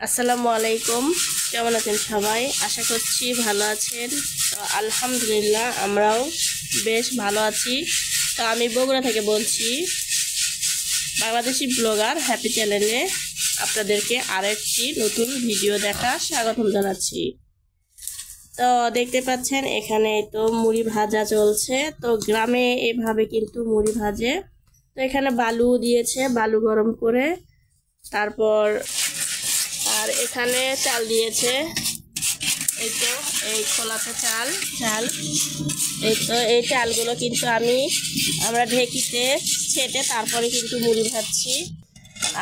আসসালামু আলাইকুম, কেমন আছেন সবাই? আশা করছি ভালো আছেন। তো আলহামদুলিল্লাহ আমরাও বেশ ভালো আছি। তো আমি বগুড়া থেকে বলছি, বাংলাদেশি ব্লগার হ্যাপি চ্যানেলে আপনাদেরকে আরেকটি নতুন ভিডিও দেখা স্বাগতম জানাচ্ছি। তো দেখতে পাচ্ছেন এখানে তো মুড়ি ভাজা চলছে। তো গ্রামে এভাবে কিন্তু মুড়ি ভাজে। তো এখানে বালু দিয়েছে, বালু গরম করে, তারপর আর এখানে চাল দিয়েছে। এই তো এই খোলাতে চাল এই তো এই চালগুলো কিন্তু আমরা ঢেকিতে ছেটে তারপরে কিন্তু মুড়ি ভাজছি।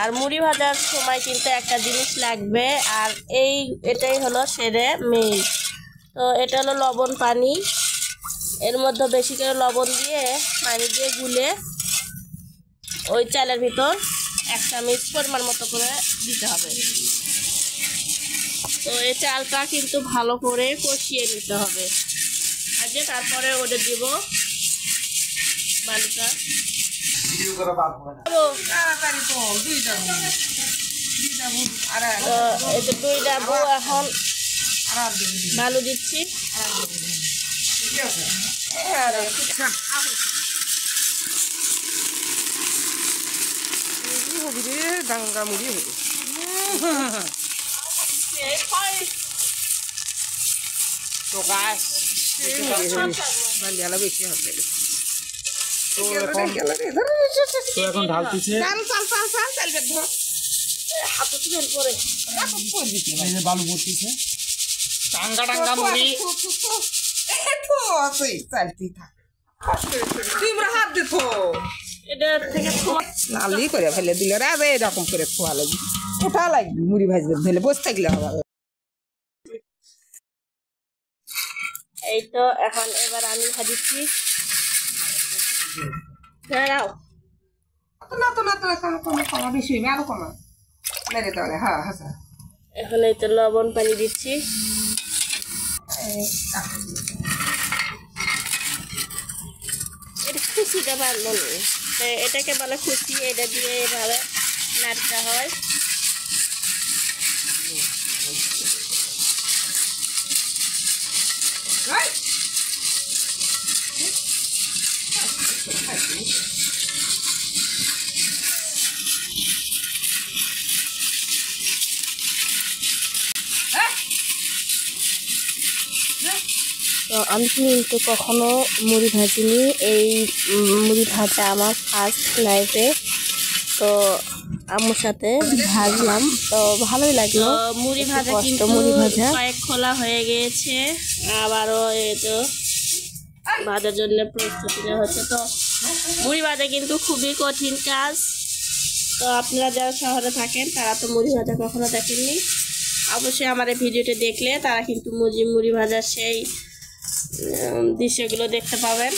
আর মুড়ি ভাজার সময় কিন্তু একটা জিনিস লাগবে, আর এটাই হলো সেরে মেইন। তো এটা হলো লবণ পানি, এর মধ্যে বেশি করে লবণ দিয়ে পানি দিয়ে গুলে ওই চালের ভিতর 1 চামচ পরিমাণ মতো করে দিতে হবে। তো এই চালটা কিন্তু ভালো করে কষিয়ে নিতে হবে। আর যে তারপরে ওটা দিব বালুটা। এই তো 2 ডাবু এখন বালু দিচ্ছি। গঙ্গা মুড়ি হবে তো গাছ বালিয়ালা বেশি হবে। তো এখন ঢালতেছে বালু পড়তেছে, টাঙ্গা টাঙ্গা মুড়ি নালি করে ফেলে দিল রে, এরকম করে খোয়া লাগবে, উঠা লাগবে মুড়ি ভাজবে ফেলে বসে থাকলে হবে। এই তো এখন এবার আমি ভাজিচ্ছি। দাঁড়াও, এখন এই তো লবণ পানি দিচ্ছি। এটা খুশিটা ভালো নেই, এটাকে বলে খুশি। এটা দিয়ে এভাবে নাড়তে হয়। তো আমি কিন্তু কখনো মুড়ি ভাজিনি, এই মুড়ি ভাজা আমার ফার্স্ট লাইফে। তো আম্মুর সাথে ভাজলাম, তো ভালোই লাগলো। মুড়ি ভাজা কিন্তু কয়েক খোলা হয়ে গিয়েছে, আবারও এই তো ভাজার জন্য প্রস্তুতি নেওয়া হচ্ছে। তো মুড়ি ভাজা কিন্তু খুবই কঠিন কাজ। তো আপনারা যারা শহরে থাকেন তারা তো মুড়ি ভাজা কখনো দেখেননি, অবশ্যই আমার এই ভিডিওটি দেখলে তারা কিন্তু মুড়ি ভাজার সেই দৃশ্যগুলো দেখতে পাবেন।